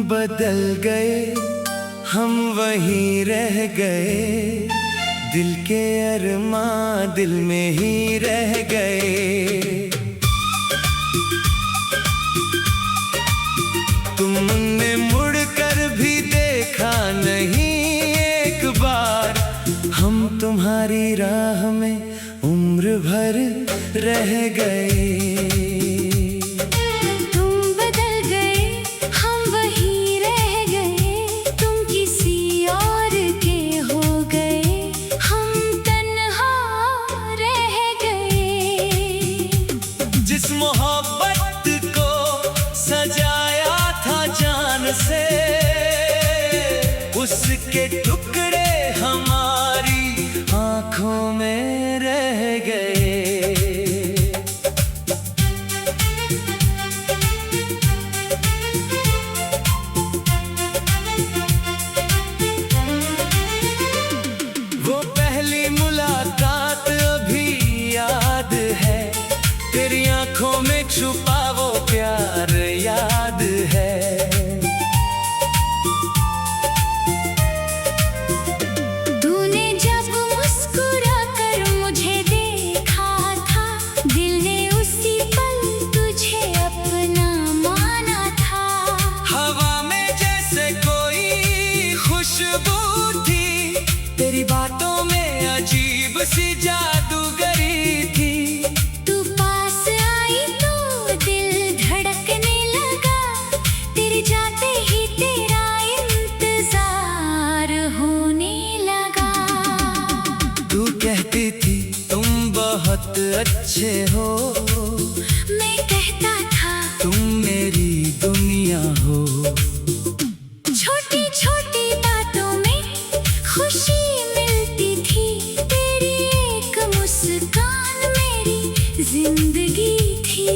बदल गए, हम वहीं रह गए, दिल के अरमां दिल में ही रह गए। तुमने मुड़कर भी देखा नहीं एक बार, हम तुम्हारी राह में उम्र भर रह गए। मोहब्बत को सजाया था जान से, उसके टुकड़े हमारी आंखों में रह गए। वो पहली मुलाकात अभी याद है, तेरी आंखों में छुपा वो प्यार याद है। तूने जब मुस्कुरा कर मुझे देखा था, दिल ने उसी पल तुझे अपना माना था। हवा में जैसे कोई खुशबू थी, तेरी बातों में अजीब सी जादूगरी थी। कहती थी तुम बहुत अच्छे हो, मैं कहता था तुम मेरी दुनिया हो। छोटी छोटी बातों में खुशी मिलती थी, तेरी एक मुस्कान मेरी जिंदगी थी।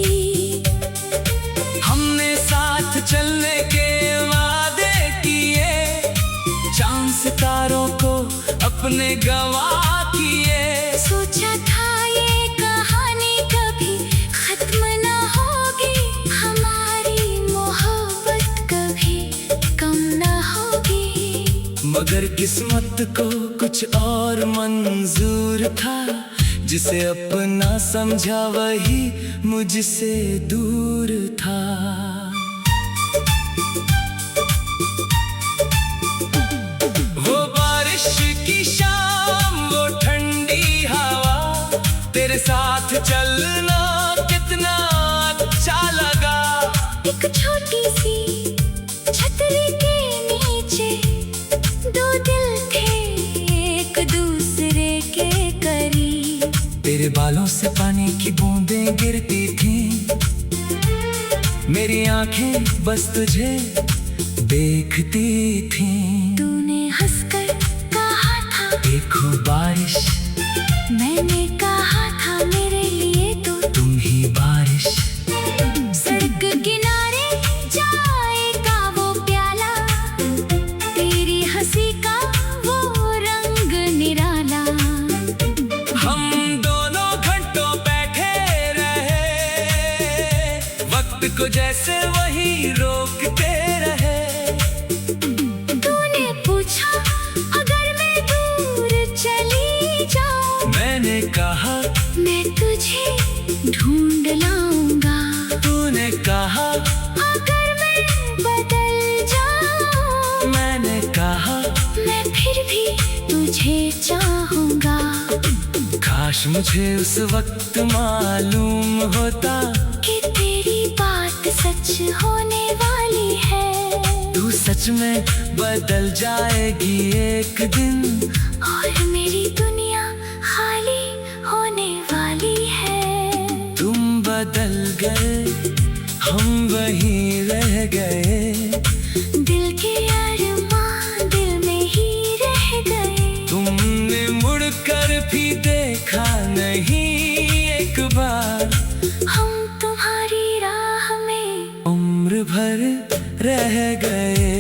हमने साथ चलने के वादे किए, चांद सितारों को अपने गवाह किए। सोचा था ये कहानी कभी खत्म ना होगी, हमारी मोहब्बत कभी कम ना होगी। मगर किस्मत को कुछ और मंजूर था, जिसे अपना समझा वही मुझसे दूर था। वो बारिश की शाम, वो ठंडी हवा, तेरे साथ चलना कितना अच्छा लगा। एक छोटी सी छतरी के नीचे दो दिल थे एक दूसरे के करीब। तेरे बालों से पानी की बूंदें गिरती थीं, मेरी आंखें बस तुझे देखती थीं। तूने हंसकर कहा था देखो बारिश, मैंने कहा था मेरे लिए तो तुम ही बारिश। सड़क किनारे जाएगा वो प्याला, तेरी हंसी का वो रंग निराला। हम दोनों घंटों बैठे रहे, वक्त को जैसे वही रोकते रहे। तूने पूछा अगर मैं दूर चली जाऊं, मैंने कहा मैं तुझे ढूंढ लाऊंगा। तूने कहा अगर मैं बदल जाऊं, मैंने कहा मैं फिर भी तुझे चाहूंगा। काश मुझे उस वक्त मालूम होता कि तेरी बात सच होने वाली है। तू सच में बदल जाएगी एक दिन, और मेरी दुनिया खाली होने वाली है। तुम बदल गए, हम वहीं रह गए, दिल के अरमां दिल में ही रह गए। तुमने मुड़कर भी देखा नहीं एक बार, हम तुम्हारी राह में उम्र भर रह गए।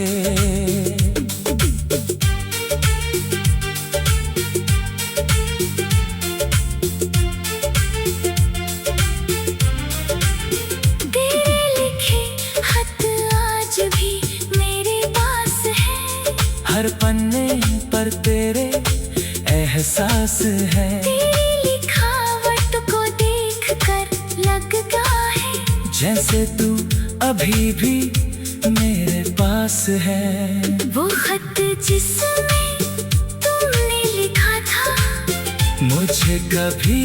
तेरे लिखे खत आज भी मेरे हर पन्ने पर तेरे एहसास है। तेरी लिखावट को देख कर लगता है जैसे तू अभी भी मेरे पास है। वो खत जिसमें तुमने लिखा था, मुझे कभी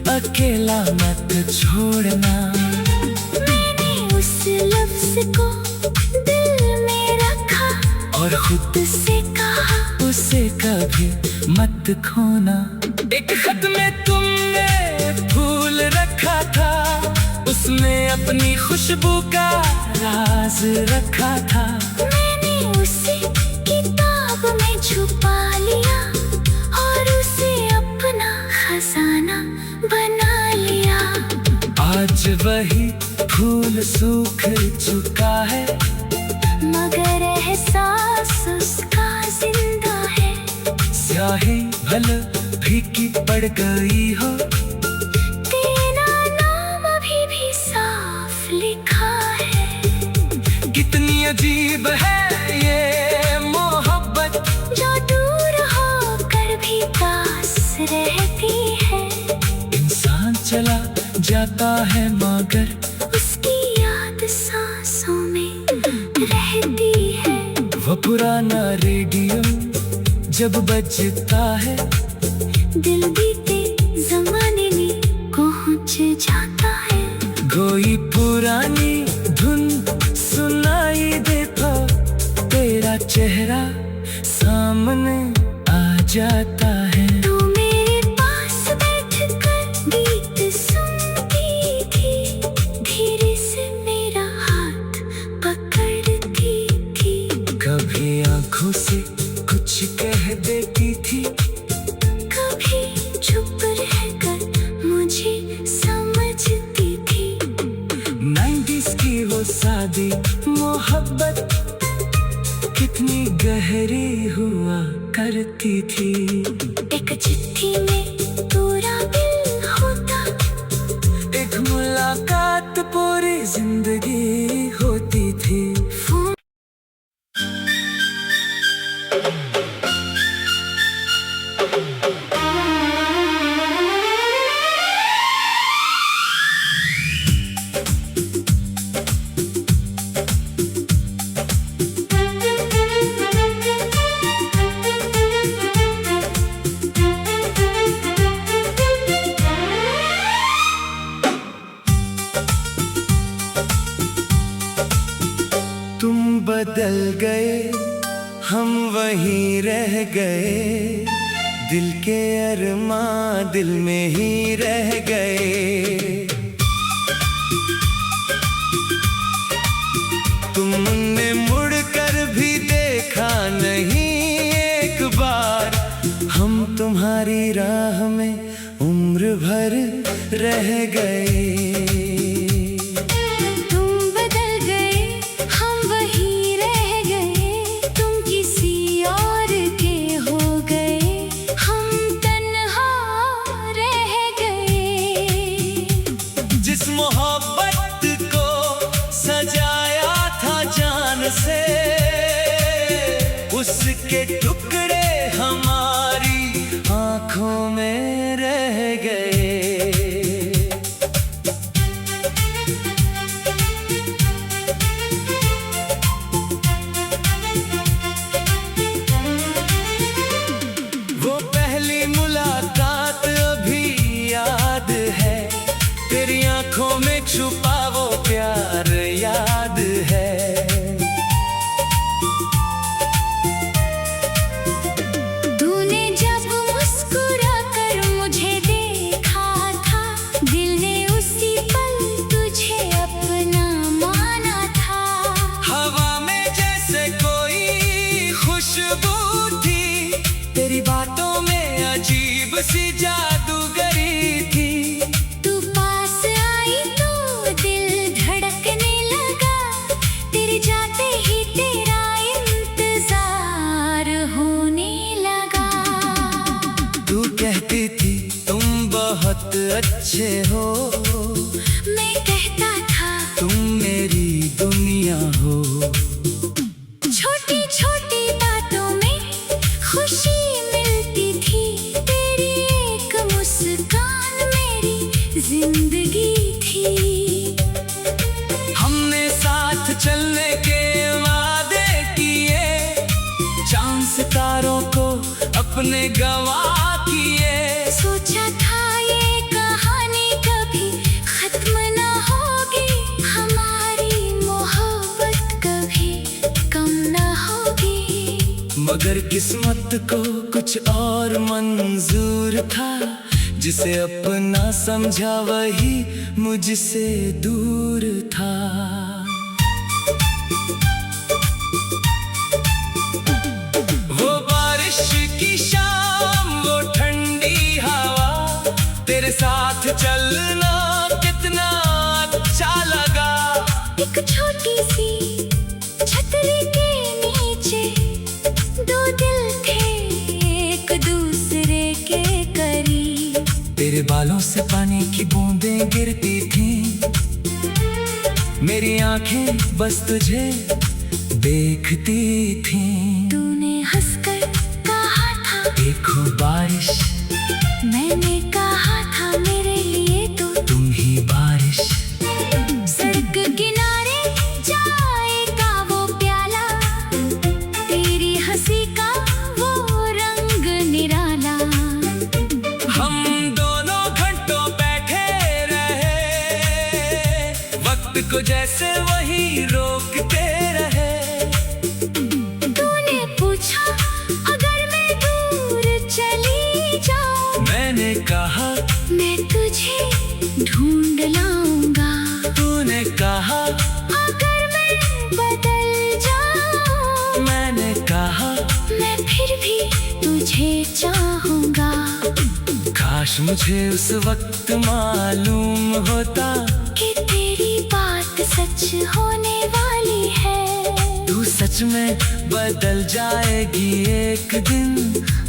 अकेला मत छोड़ना। मैंने उस लफ्ज को दिल में रखा और खुद से कहा उसे कभी मत खोना। एक खत में तुमने फूल रखा था, उसमें अपनी खुशबू का राज रखा था। मैंने उसे किताब में छुपा लिया और उसे अपना खजाना बना लिया। आज वही फूल सूख चुका है, मगर एहसास उसका जिंदा है। स्याही भले फीकी पड़ गई हो, तेरा नाम अभी भी साफ लिखा है। कितनी अजीब है ये मोहब्बत, जो दूर होकर भी पास रहती है। इंसान चला जाता है मगर उसकी याद सांसों में रहती है। वो पुराना रेडियो जब बजता है, दिल बीते जमाने में पहुंच जाता है। कोई पुरानी धुन सुनाई देता, तेरा चेहरा सामने आ जाता है। तू मेरे पास बैठकर गीत सुनती थी, धीरे से मेरा हाथ पकड़ती थी। कभी आंखों से कुछ कह देती थी, कभी चुप रहकर मुझे समझती थी। 90s की वो सादी मोहब्बत कितनी गहरी हुआ करती थी। एक चिट्ठी में पूरा दिल होता, एक मुलाकात पूरी जिंदगी होती थी। फोन तुम बदल गए, हम वहीं रह गए, दिल के अरमां दिल में ही रह गए। तुमने मुड़ कर भी देखा नहीं एक बार, हम तुम्हारी राह में उम्र भर रह गए। तुम बदल गए, हम वहीं रह गए, तुम किसी और के हो गए, हम तन्हा रह गए। जिस मोहब्बत को सजाया था जान से, उसके टुकड़े हमारी आंखों में रह गए। वो पहली मुलाकात अभी याद है, तेरी आंखों में छुपा वो प्यार याद है। तूने जब मुस्कुरा कर मुझे देखा था, दिल ने उसी पल तुझे अपना माना था। हवा में जैसे कोई खुशबू थी, तेरी बातों में अजीब सी जादूगरी थी। तू पास आई तो दिल धड़कने लगा, तेरे जाते ही तेरा इंतजार होने लगा। तू कहती थी तुम बहुत अच्छे हो, मैं कहता था तुम मेरी दुनिया हो। छोटी छोटी बातों अपने गवाह किए। सोचा था ये कहानी कभी खत्म ना होगी, हमारी मोहब्बत कभी कम ना होगी। मगर किस्मत को कुछ और मंजूर था, जिसे अपना समझा वही मुझसे दूर था। वो बारिश की शाम, वो ठंडी हवा, तेरे साथ चलना कितना अच्छा लगा। एक छोटी सी छतरी के नीचे दो दिल थे एक दूसरे के करीब। तेरे बालों से पानी की बूंदें गिरती थी, मेरी आंखें बस तुझे देखती थी। तूने हंसकर कहा था देखो बारिश, मैंने कहा था मेरे लिए तो तुम ही बारिश। सड़क किनारे जाएगा वो प्याला, तेरी हंसी का वो रंग निराला। हम दोनों घंटों बैठे रहे, वक्त को जैसे वही रोकते रहे। तूने पूछा अगर मैं दूर चली जाऊं, मैंने कहा मैं तुझे ढूंढ लाऊंगा। तूने कहा अगर मैं बदल जाऊं, मैंने कहा मैं फिर भी तुझे चाहूंगा। काश मुझे उस वक्त मालूम होता कि तेरी बात सच होने वाली है, तू सच में बदल जाएगी एक दिन,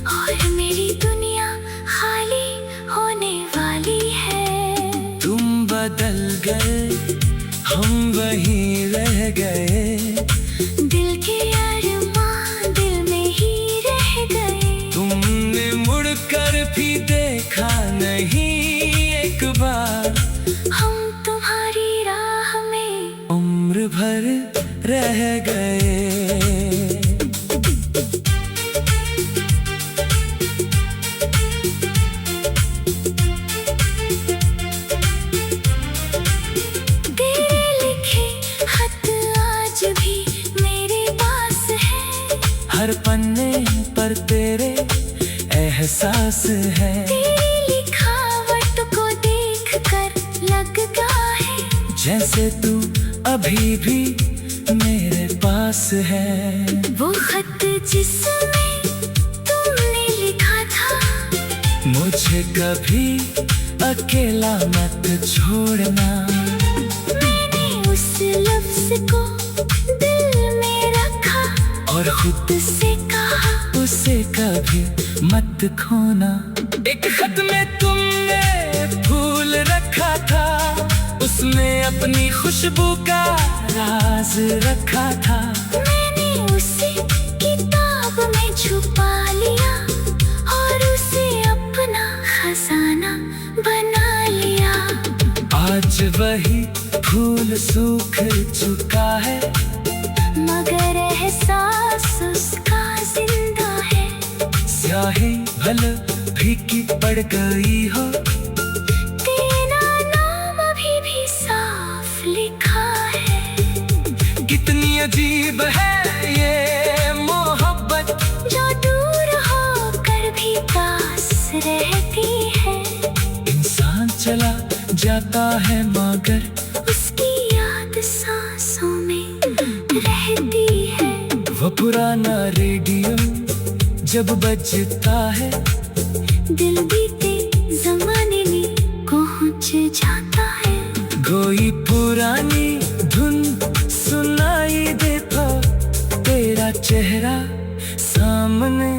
और मेरी दुनिया खाली होने वाली है। तुम बदल गए, हम वहीं रह गए, दिल के अरमां दिल में ही रह गए। तुमने मुड़कर भी देखा नहीं एक बार, हम तुम्हारी राह में उम्र भर रह गए। तेरे लिखे खत आज भी मेरे पास है, हर पन्ने पर तेरे एहसास है। तेरी लिखावट को देखकर लगता है जैसे तू अभी भी मेरे पास है। वो खत जिसमें तुमने लिखा था, मुझे कभी अकेला मत छोड़ना। मैंने उस लफ्ज को दिल में रखा और खुद से कहा उसे कभी मत खोना। एक खत में तुमने फूल रखा था, उसमें अपनी खुशबू का राज रखा था। मैंने उसे किताब में छुपा लिया और उसे अपना खजाना बना लिया। आज वही फूल सूख चुका है, मगर एहसास उसका जिंदा है। स्याही भले फीकी पड़ गई हो, तेरा नाम अभी भी साफ लिखा है। कितनी अजीब है ये मोहब्बत, जो दूर होकर भी पास रहती है। इंसान चला जाता है मगर उसकी याद सांसों में रहती है। वो पुराना रेडियो जब बजता है, दिल बीते जमाने में पहुंच जाता है। कोई पुरानी धुन सुनाई देता, तेरा चेहरा सामने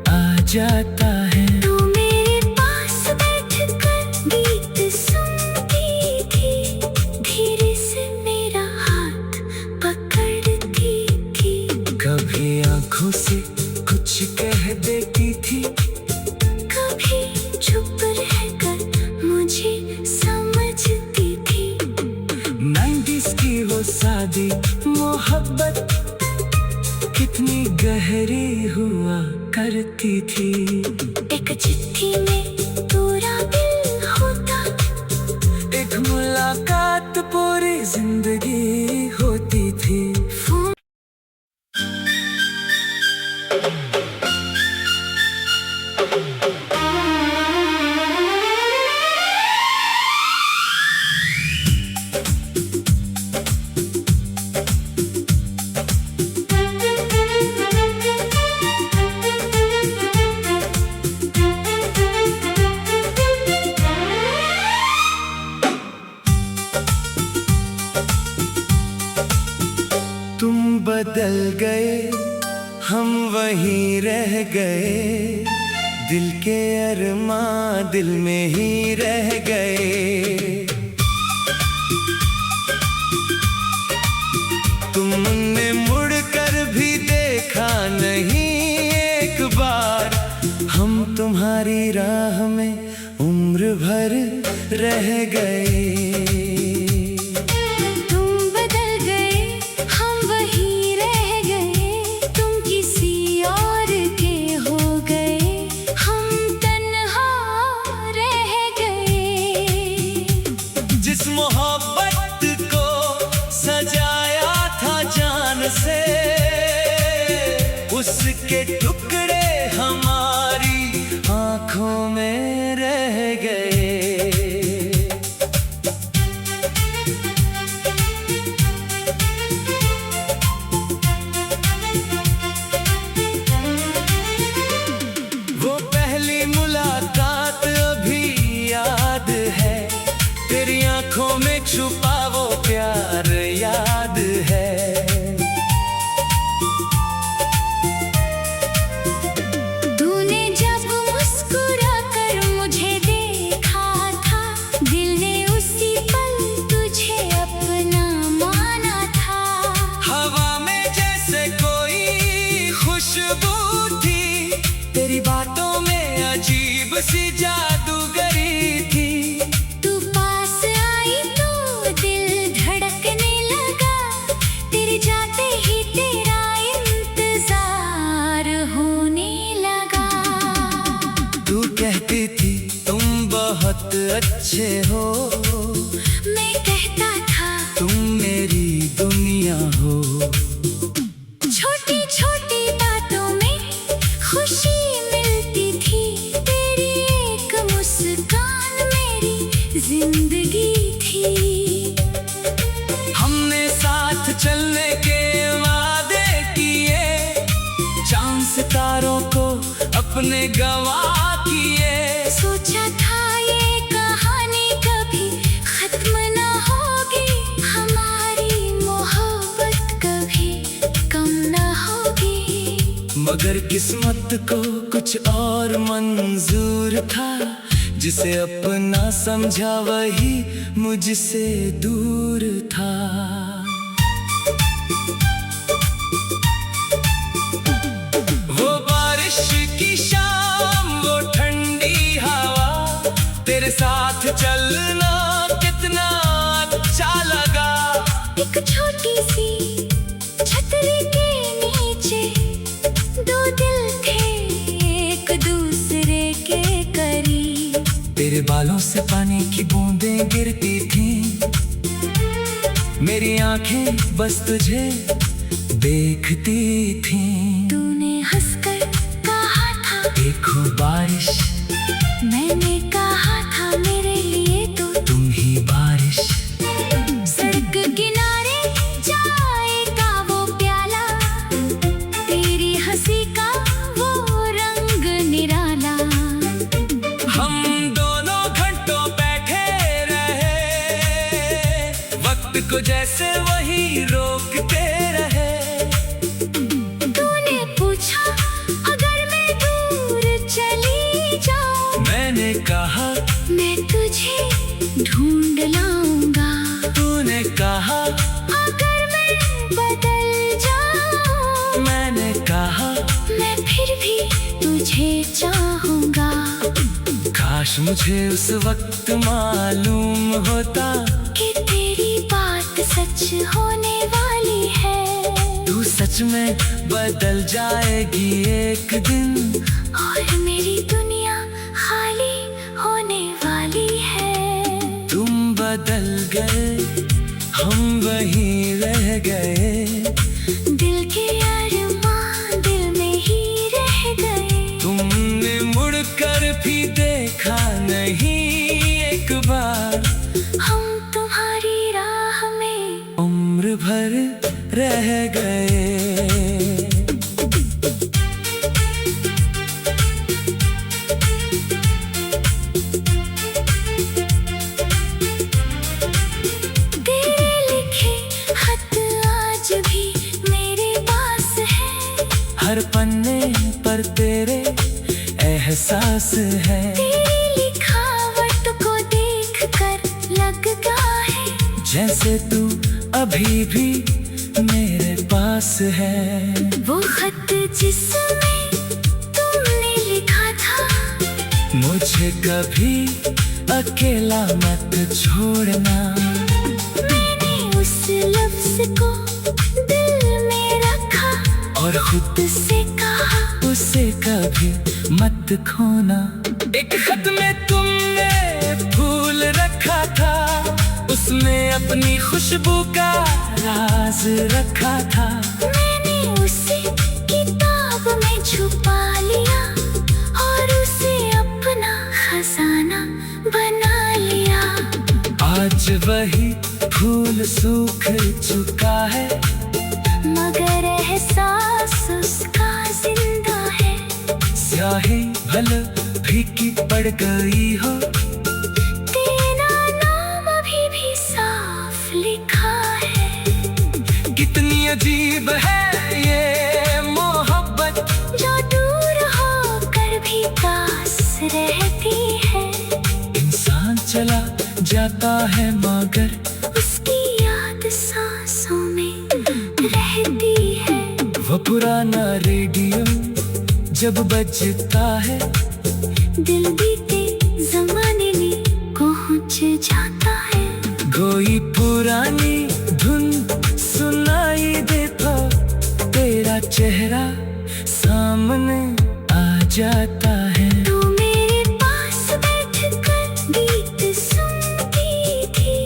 आ जाता है। तू मेरे पास बैठकर गीत सुनती थी, धीरे से मेरा हाथ पकड़ती थी। कभी आंखों से कुछ कह देती थी, कभी चुप रहकर मुझे समझती थी। 90s की वो सादी मोहब्बत कितनी गहरी हुआ करती थी। एक चिट्ठी में पूरा दिल होता, एक मुलाकात पूरी जिंदगी होती थी। तुम बदल गए, हम वहीं रह गए, दिल के अरमां दिल में ही रह गए। तुमने मुड़कर भी देखा नहीं एक बार, हम तुम्हारी राह में उम्र भर रह गए। जिस मोहब्बत को सजाया था जान से, उसके टुकड़े हमारी आंखों में रह गए। वो पहली मुलाकात अभी याद है, तेरी आंखों में छुपा वो प्यार याद है। तूने जब मुस्कुरा कर मुझे देखा था, दिल ने उसी पल तुझे अपना माना था। हवा में जैसे कोई खुशबू थी, तेरी बातों में अजीब सी जादूगरी थी। कहती थी तुम बहुत अच्छे हो, मैं कहता था तुम मेरी दुनिया हो। छोटी छोटी बातों में खुशी मिलती थी, तेरी एक मुस्कान मेरी जिंदगी थी। हमने साथ चलने के वादे किए, चांद सितारों को अपने गवाह किए। सोचा था ये कहानी कभी खत्म ना होगी, हमारी मोहब्बत कभी कम ना होगी। मगर किस्मत को कुछ और मंजूर था, जिसे अपना समझा वही मुझसे दूर था। वो बारिश की शाम, वो ठंडी हवा, तेरे साथ चलना कितना अच्छा लगा। एक छोटी सी छतरी के नीचे दो दिल थे एक दूसरे के करीब। तेरे बालों से पानी की बूंदें गिरती थीं, मेरी आंखें बस तुझे देखती थीं। तूने हंसकर कहा था देखो बारिश, मैंने कहा था मेरे लिए तो तुम ही बारिश। सड़क किनारे जाएगा वो प्याला, तेरी हंसी का वो रंग निराला। हम दोनों घंटों बैठे रहे, वक्त को जैसे वही रोकते रहे। तूने पूछा अगर मैं दूर चली जाऊं, मैंने कहा मैं तुझे ढूंढ लाऊंगा। तूने कहा अगर मैं बदल जाऊं, मैंने कहा मैं फिर भी तुझे चाहूंगा। काश मुझे उस वक्त मालूम होता कि तेरी बात सच होने वाली है। तू सच में बदल जाएगी एक दिन, और मेरी दुनिया खाली होने वाली है। तुम बदल गए, हम वहीं रह गए, दिल के अरमां दिल में ही रह गए। तुमने मुड़कर भी देखा नहीं एक बार, हम तुम्हारी राह में उम्र भर रह गए। तेरे लिखे खत आज भी मेरे पास है, हर पन्ने पर तेरे एहसास है। तेरी लिखावट को देखकर लगता है जैसे तू अभी भी मेरे पास है। वो खत जिसमें तुमने लिखा था, मुझे कभी अकेला मत छोड़ना। मैंने उस लफ्ज को दिल में रखा और खुद से कहा उसे कभी मत खोना। एक खत में तुमने फूल रखा था, उसमें अपनी खुशबू का राज रखा था। मैंने उसे किताब में छुपा लिया और उसे अपना खजाना बना लिया। आज वही फूल सूख चुका है, मगर एहसास उसका जिंदा है। स्याही भले फीकी पड़ गई हो, तेरा नाम अभी भी साफ लिखा है। कितनी अजीब है ये मोहब्बत, जो दूर होकर भी पास रहती है। इंसान चला जाता है मगर उसकी याद सांसों में रहती है। वो पुराना रेडियो जब बजता है, दिल बीते जमाने में पहुंच जाता है। कोई पुरानी धुन सुनाई देता, तेरा चेहरा सामने आ जाता है। तू मेरे पास बैठकर गीत सुनती थी,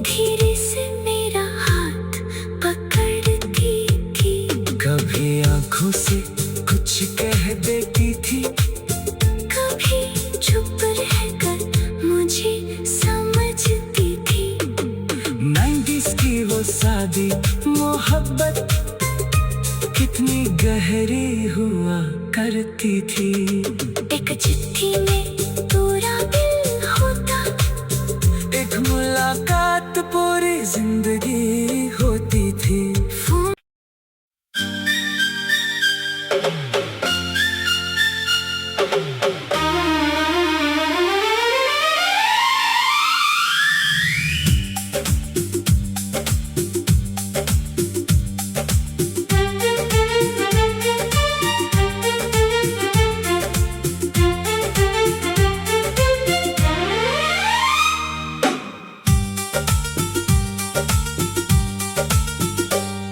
धीरे से मेरा हाथ पकड़ती थी। कभी आंखों से कुछ कह देती थी, कभी चुप रहकर मुझे समझती थी। 90s की वो सादी मोहब्बत कितनी गहरी हुआ करती थी। एक चिट्ठी में पूरा दिल होता, एक मुलाकात पूरी जिंदगी होती थी। फोन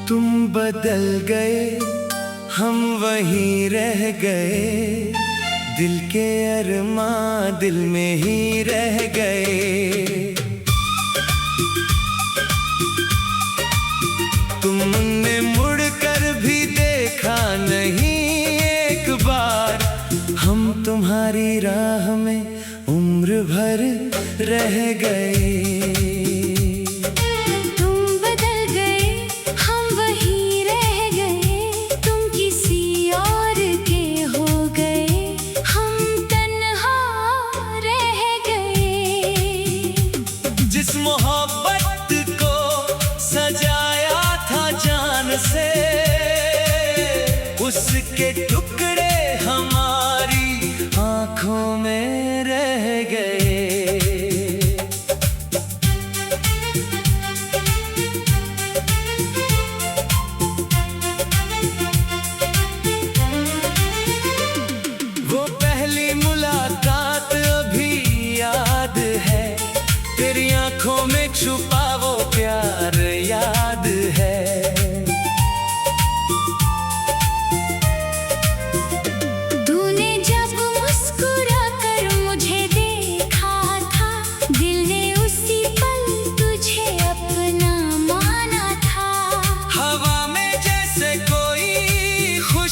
तुम बदल गए, हम वहीं रह गए, दिल के अरमां दिल में ही रह गए। तुमने मुड़कर भी देखा नहीं एक बार, हम तुम्हारी राह में उम्र भर रह गए। तुम बदल गए, हम वहीं रह गए। तुम किसी और के हो गए, हम तन्हा रह गए। जिस मोहब्बत को सजाया था जान से, उसके टुकड़े हमारी आंखों में रह गए। वो पहली मुलाकात अभी याद है, तेरी आंखों में छुपा वो प्यार याद है।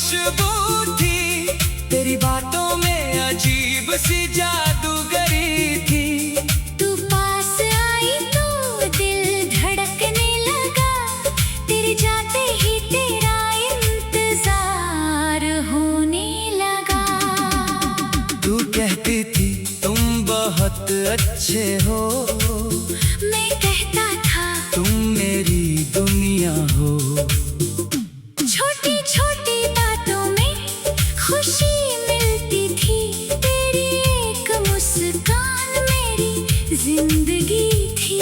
खुशबू थी, तेरी बातों में अजीब सी जादूगरी थी। तू पास आई तो दिल धड़कने लगा, तेरे जाते ही तेरा इंतजार होने लगा। तू कहती थी तुम बहुत अच्छे हो, मैं कहता था तुम मेरी दुनिया हो। छोटी छोटी बातों में खुशी मिलती थी, तेरी एक मुस्कान मेरी जिंदगी थी।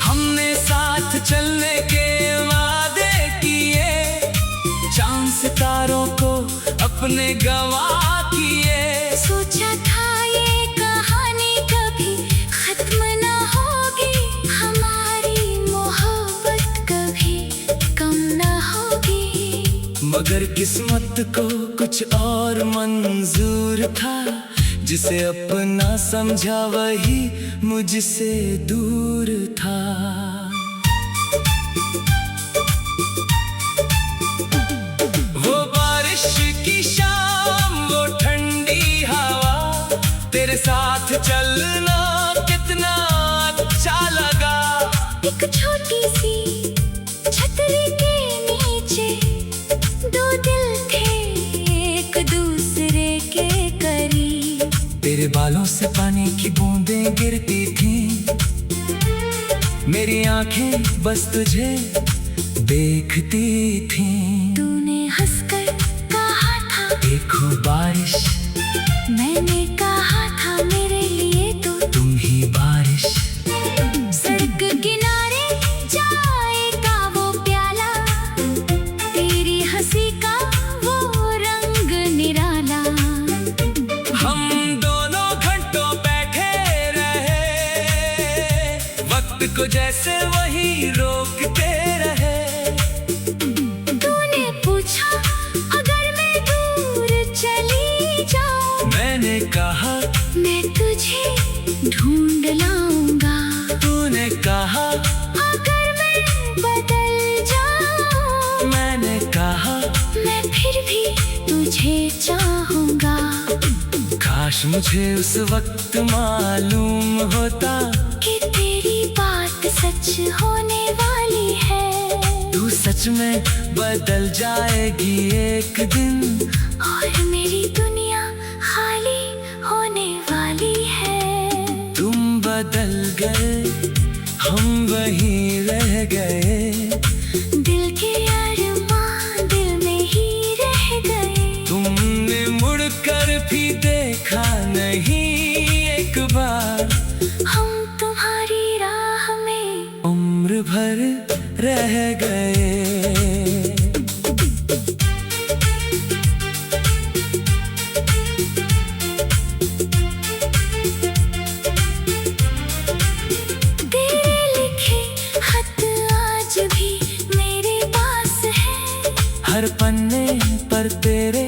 हमने साथ चलने के वादे किए, चांद सितारों को अपने गवाह किए। सोचा था ये कहानी कभी खत्म ना होगी, हमारी मोहब्बत कभी कम ना होगी। मगर किस्मत को कुछ और मंजूर था, जिसे अपना समझा वही मुझसे दूर था। वो बारिश की शाम, वो ठंडी हवा, तेरे साथ चलना कितना अच्छा लगा। एक छोटी सी छतरी के नीचे दो दिल थे एक दूसरे के करीब। तेरे बालों से पानी की बूंदें गिरती थीं, मेरी आंखें बस तुझे देखती थीं। तूने हंसकर कहा था देखो बारिश, मैंने कहा था मेरे लिए तो तुम ही बारिश। सड़क किनारे जाएगा वो प्याला, तेरी हंसी का वो रंग निराला। हम दोनों घंटों बैठे रहे, वक्त को जैसे वही रोकते रहे। तूने पूछा अगर मैं दूर चली जाऊं, मैंने कहा मैं तुझे ढूंढ लाऊंगा। तूने कहा अगर मैं बदल जाऊं, मैंने कहा मैं फिर भी तुझे चाहूंगा। काश मुझे उस वक्त मालूम होता कि तेरी बात सच होने वाली है, तू सच में बदल जाएगी एक दिन, और मेरी दुनिया खाली होने वाली है। तुम बदल गए, हम वहीं रह गए। दिल के अरमां दिल में ही रह गए। तुमने मुड़कर भी देखा नहीं एक बार, हम तुम्हारी राह में उम्र भर रह गए। तेरे लिखे खत आज भी मेरे पास है, हर पन्ने पर तेरे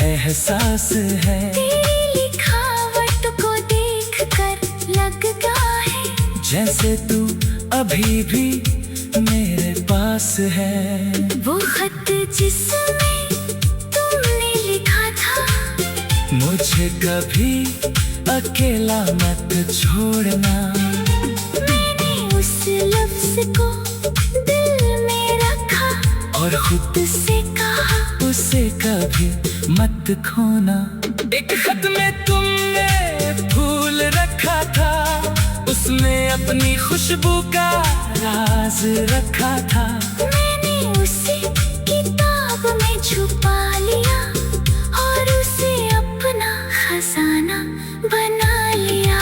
एहसास है। तेरी लिखावट को देख कर लगता है जैसे तू अभी भी मेरे पास है। वो खत जिसमें तुमने लिखा था, मुझे कभी अकेला मत छोड़ना। मैंने उस लफ्ज को दिल में रखा और खुद से कहा उसे कभी मत खोना। एक खत में तुमने फूल रखा था, उसमें अपनी खुशबू का राज रखा था। मैंने उसे किताब में छुपा लिया और उसे अपना खजाना बना लिया।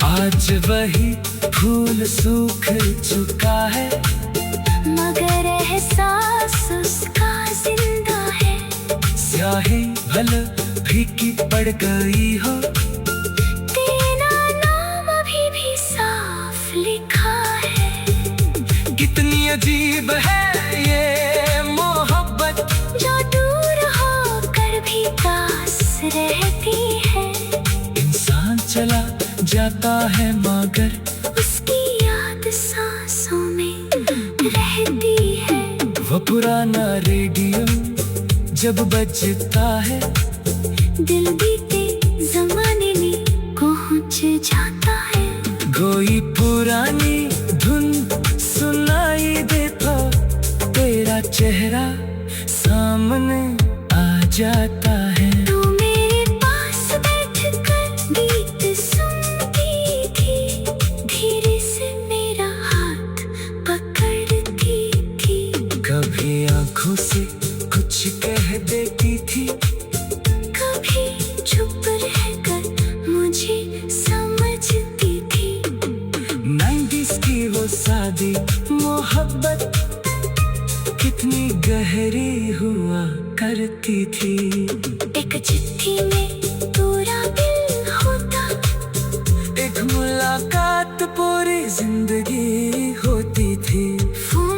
आज वही फूल सूख चुका है, मगर एहसास उसका जिंदा है। स्याही भल फीकी पड़ गई हो, तेरा नाम अभी भी साफ लिखा है। कितनी अजीब है ये मोहब्बत, जो दूर होकर भी पास रहती है। इंसान चला जाता है मगर उसकी याद सांसों में रहती है। वो पुराना रेडियो जब बजता है दिल बीते जमाने में पहुंच जाता है। कोई पुरानी धुन सुनाई देता, तेरा चेहरा सामने आ जाता है। तू मेरे पास बैठकर गीत सुनती थी, धीरे से मेरा हाथ पकड़ती थी। कभी आंखों से कुछ कह देती थी, कभी चुप रहकर मुझे समझती थी। 90s की वो सादी मोहब्बत कितनी गहरी हुआ करती थी। एक चिट्ठी में पूरा दिल होता, एक मुलाकात पूरी जिंदगी होती थी। फोन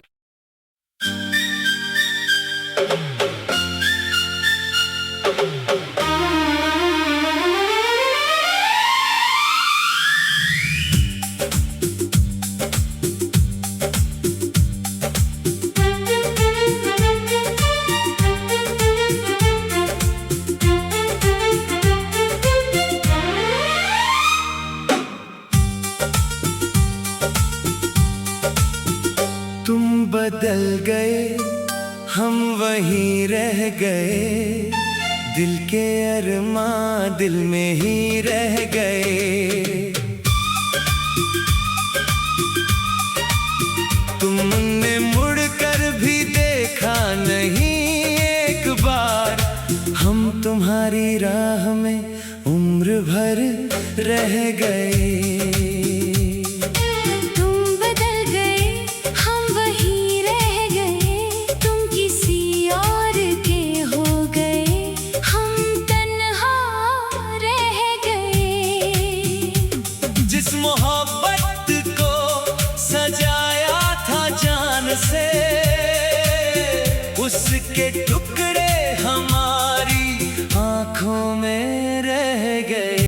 तुम बदल गए, हम वहीं रह गए, दिल के अरमां दिल में ही रह गए। तुमने मुड़कर भी देखा नहीं एक बार, हम तुम्हारी राह में उम्र भर रह गए। जिस मोहब्बत को सजाया था जान से, उसके टुकड़े हमारी आंखों में रह गए।